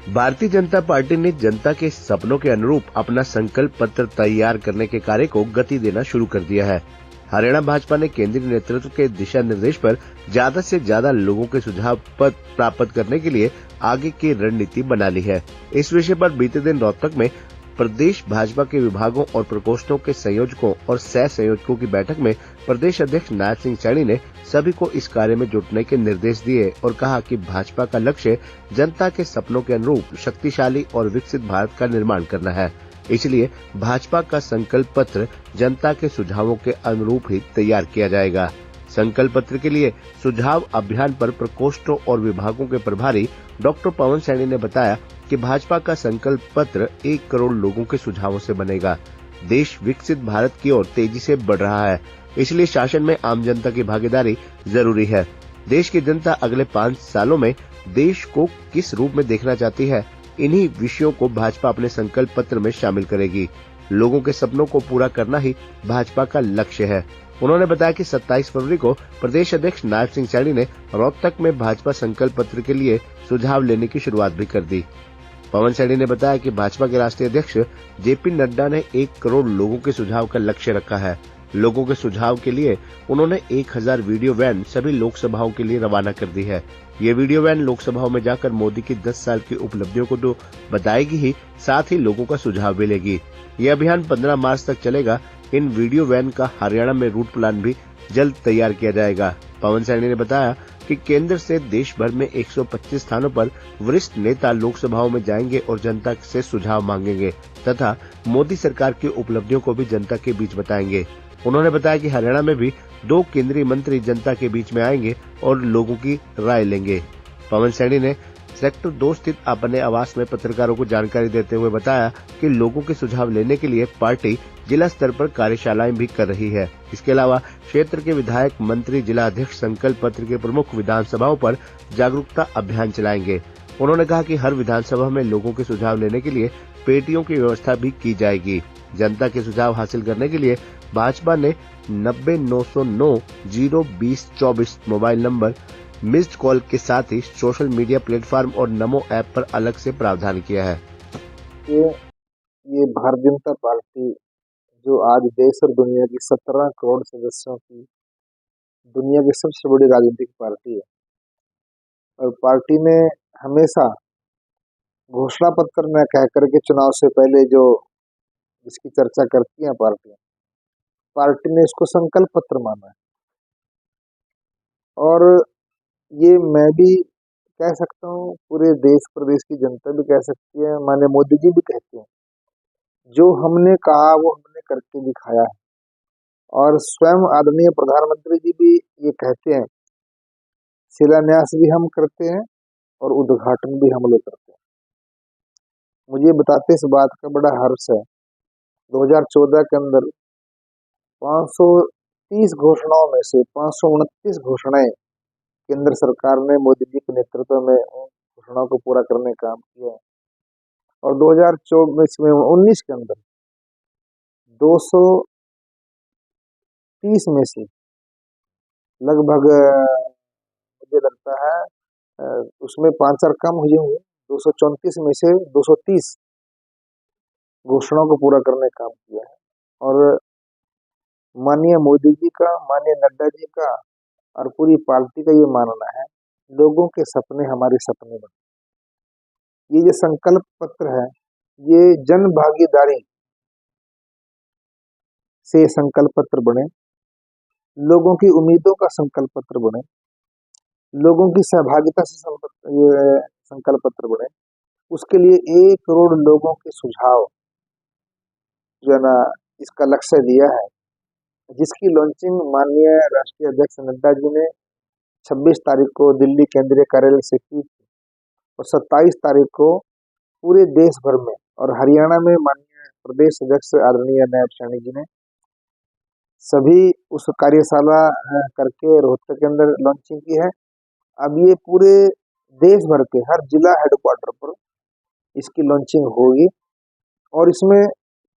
Bharatiya Janata party ने जनता के सपनों के अनुरूप अपना संकल्प पत्र तैयार करने के कार्य को गति देना शुरू कर दिया है। हरियाणा भाजपा ने केंद्रीय नेतृत्व के दिशा निर्देश पर ज्यादा से ज्यादा लोगों के सुझाव प्राप्त करने के लिए आगे की रणनीति बना ली है। इस विषय पर बीते दिन रोहतक में प्रदेश भाजपा के विभागों और प्रकोष्ठों के संयोजकों और सह संयोजकों की बैठक में प्रदेश अध्यक्ष नायब सिंह सैनी ने सभी को इस कार्य में जुटने के निर्देश दिए और कहा कि भाजपा का लक्ष्य जनता के सपनों के अनुरूप शक्तिशाली और विकसित भारत का निर्माण करना है। इसलिए भाजपा का संकल्प पत्र जनता के सुझावों के अनुरूप ही तैयार किया जाएगा। संकल्प पत्र के लिए सुझाव अभियान पर प्रकोष्ठों और विभागों के प्रभारी डॉक्टर पवन सैनी ने बताया कि भाजपा का संकल्प पत्र 1 करोड़ लोगों के सुझावों से बनेगा। देश विकसित भारत की ओर तेजी से बढ़ रहा है, इसलिए शासन में आम जनता की भागीदारी जरूरी है। देश की जनता अगले 5 सालों में देश को किस रूप में देखना चाहती है, इन्हीं विषयों को भाजपा अपने संकल्प पत्र में शामिल करेगी। लोगों के सपनों को पूरा करना ही भाजपा का लक्ष्य है। उन्होंने बताया कि 27 फरवरी को प्रदेश अध्यक्ष नायब सिंह सैनी ने रोहतक में भाजपा संकल्प पत्र के लिए सुझाव लेने की शुरुआत भी कर दी। पवन सैनी ने बताया कि भाजपा के राष्ट्रीय अध्यक्ष जेपी नड्डा ने 1 करोड़ लोगों के सुझाव का लक्ष्य रखा है। लोगों के सुझाव के लिए उन्होंने 1000 वीडियो वैन सभी लोकसभाओं के लिए रवाना कर दी है। ये वीडियो वैन लोकसभाओं में जाकर मोदी की 10 साल की उपलब्धियों को तो बताएगी ही, साथ ही लोगों का सुझाव भी लेगी। ये अभियान 15 मार्च तक चलेगा। इन वीडियो वैन का हरियाणा में रूट प्लान भी जल्द तैयार किया जाएगा। पवन सैनी ने बताया कि केंद्र से देश भर में 125 स्थानों पर वरिष्ठ नेता लोकसभाओं में जाएंगे और जनता से सुझाव मांगेंगे तथा मोदी सरकार की उपलब्धियों को भी जनता के बीच बताएंगे। उन्होंने बताया कि हरियाणा में भी 2 केंद्रीय मंत्री जनता के बीच में आएंगे और लोगों की राय लेंगे। पवन सैनी ने सेक्टर 2 स्थित अपने आवास में पत्रकारों को जानकारी देते हुए बताया कि लोगों के सुझाव लेने के लिए पार्टी जिला स्तर पर कार्यशालाएं भी कर रही है। इसके अलावा क्षेत्र के विधायक, मंत्री, जिला अध्यक्ष संकल्प पत्र के प्रमुख विधानसभाओं पर जागरूकता अभियान चलाएंगे। उन्होंने कहा कि हर विधानसभा में लोगों के सुझाव लेने के लिए पेटियों की व्यवस्था भी की जाएगी। जनता के सुझाव हासिल करने के लिए भाजपा ने 90-909-020-24 मोबाइल नंबर मिस्ड कॉल के साथ ही सोशल मीडिया प्लेटफॉर्म और नमो ऐप पर अलग से प्रावधान किया है। ये भारतीय जनता पार्टी जो आज देश और दुनिया की 17 करोड़ सदस्यों की दुनिया की सबसे बड़ी राजनीतिक पार्टी है और पार्टी ने हमेशा घोषणा पत्र न कह करके चुनाव से पहले जो जिसकी चर्चा करती है पार्टी ने इसको संकल्प पत्र माना है। और ये मैं भी कह सकता हूँ, पूरे देश प्रदेश की जनता भी कह सकती है, माननीय मोदी जी भी कहते हैं, जो हमने कहा वो हमने करके दिखाया है। और स्वयं आदरणीय प्रधानमंत्री जी भी ये कहते हैं, शिलान्यास भी हम करते हैं और उद्घाटन भी हम लोग करते हैं। मुझे बताते इस बात का बड़ा हर्ष है, 2014 के अंदर 530 घोषणाओं में से 529 घोषणाएं केंद्र सरकार ने मोदी जी के नेतृत्व में उन घोषणाओं को पूरा करने का काम किया है। और 2024 में 19 के अंदर 230 में से लगभग मुझे लगता है उसमें 5-4 कम हुए होंगे, 234 में से 230 घोषणाओं को पूरा करने का काम किया है। और माननीय मोदी जी का, माननीय नड्डा जी का और पूरी पार्टी का ये मानना है, लोगों के सपने हमारे सपने बने। ये जो संकल्प पत्र है, ये जन भागीदारी से संकल्प पत्र बने, लोगों की उम्मीदों का संकल्प पत्र बने, लोगों की सहभागिता से ये संकल्प पत्र बने। उसके लिए 1 करोड़ लोगों के सुझाव जो है ना, इसका लक्ष्य दिया है, जिसकी लॉन्चिंग माननीय राष्ट्रीय अध्यक्ष नड्डा जी ने 26 तारीख को दिल्ली केंद्रीय कार्यालय से की थी और 27 तारीख को पूरे देश भर में और हरियाणा में माननीय प्रदेश अध्यक्ष आदरणीय नायब सैनी जी ने सभी उस कार्यशाला करके रोहतक के अंदर लॉन्चिंग की है। अब ये पूरे देश भर के हर जिला हेडक्वार्टर पर इसकी लॉन्चिंग होगी और इसमें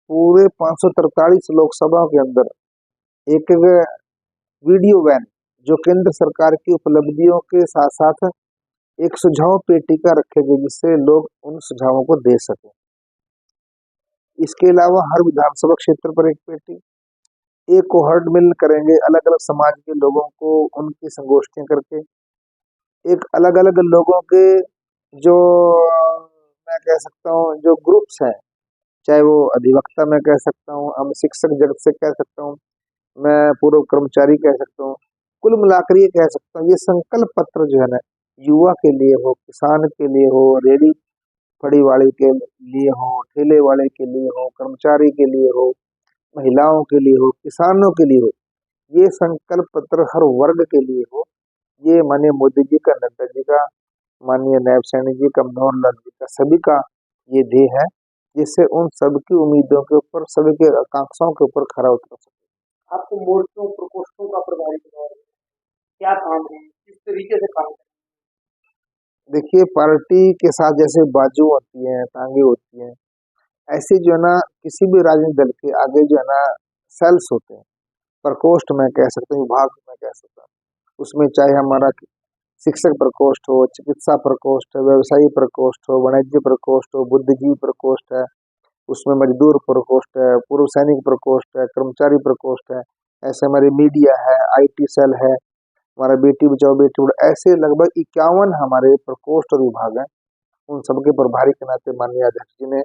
पूरे 543 लोकसभा के अंदर एक वीडियो वैन जो केंद्र सरकार की उपलब्धियों के साथ साथ एक सुझाव पेटिका रखेगी जिससे लोग उन सुझावों को दे सकें। इसके अलावा हर विधानसभा क्षेत्र पर एक पेटी, एक कोहर्ट मिल करेंगे अलग अलग समाज के लोगों को, उनकी संगोष्ठियां करके एक अलग अलग लोगों के जो मैं कह सकता हूँ जो ग्रुप्स हैं, चाहे वो अधिवक्ता मैं कह सकता हूँ, हम शिक्षक जगत से कह सकता हूँ, मैं पूर्व कर्मचारी कह सकता हूँ, कुल मिलाकर ये कह सकता हूँ ये संकल्प पत्र जो है ना, युवा के लिए हो, किसान के लिए हो, रेडी फड़ी वाले के लिए हो, ठेले वाले के लिए हो, कर्मचारी के लिए हो, महिलाओं के लिए हो, किसानों के लिए हो, ये संकल्प पत्र हर वर्ग के लिए हो। ये माननीय मोदी जी का, नड्डा जी का, माननीय नायब सैनी जी का, मनोहर लाल जी का, सभी का ये ध्येय है, जिससे उन सबकी उम्मीदों के ऊपर, सभी के आकांक्षाओं के ऊपर खरा उतर सके। आपको मोर्चों प्रकोष्ठों का प्रभारी बनाया है। क्या काम है, किस तरीके से काम है? देखिए, पार्टी के साथ जैसे बाजू होती है, टांगे होती हैं, ऐसे जो है ना किसी भी राजनीतिक दल के आगे जो है ना सेल्स होते हैं, प्रकोष्ठ मैं कह सकता हूँ, विभाग मैं कह सकता हूँ। उसमें चाहे हमारा शिक्षक प्रकोष्ठ हो, चिकित्सा प्रकोष्ठ है, व्यवसायी प्रकोष्ठ हो, वाणिज्य प्रकोष्ठ हो, बुद्धिजीवी प्रकोष्ठ है, उसमें मजदूर प्रकोष्ठ है, पूर्व सैनिक प्रकोष्ठ है, कर्मचारी प्रकोष्ठ है, ऐसे हमारे मीडिया है, आईटी सेल है, हमारा बेटी बचाओ बेटी पढ़ाओ, ऐसे लगभग 51 हमारे प्रकोष्ठ और विभाग हैं। उन सबके प्रभारी के नाते माननीय अध्यक्ष जी ने,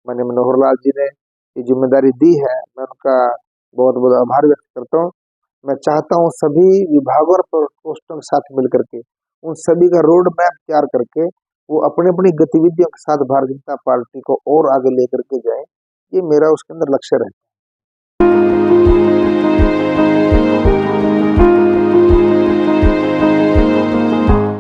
माननीय मनोहर लाल जी ने ये जिम्मेदारी दी है, मैं उनका बहुत बहुत आभार व्यक्त करता हूँ। मैं चाहता हूँ सभी विभागों और प्रकोष्ठों के साथ मिल करके उन सभी का रोड मैप तैयार करके वो अपनी अपनी गतिविधियों के साथ भारतीय जनता पार्टी को और आगे लेकर के जाए, ये मेरा उसके अंदर लक्ष्य रहता है।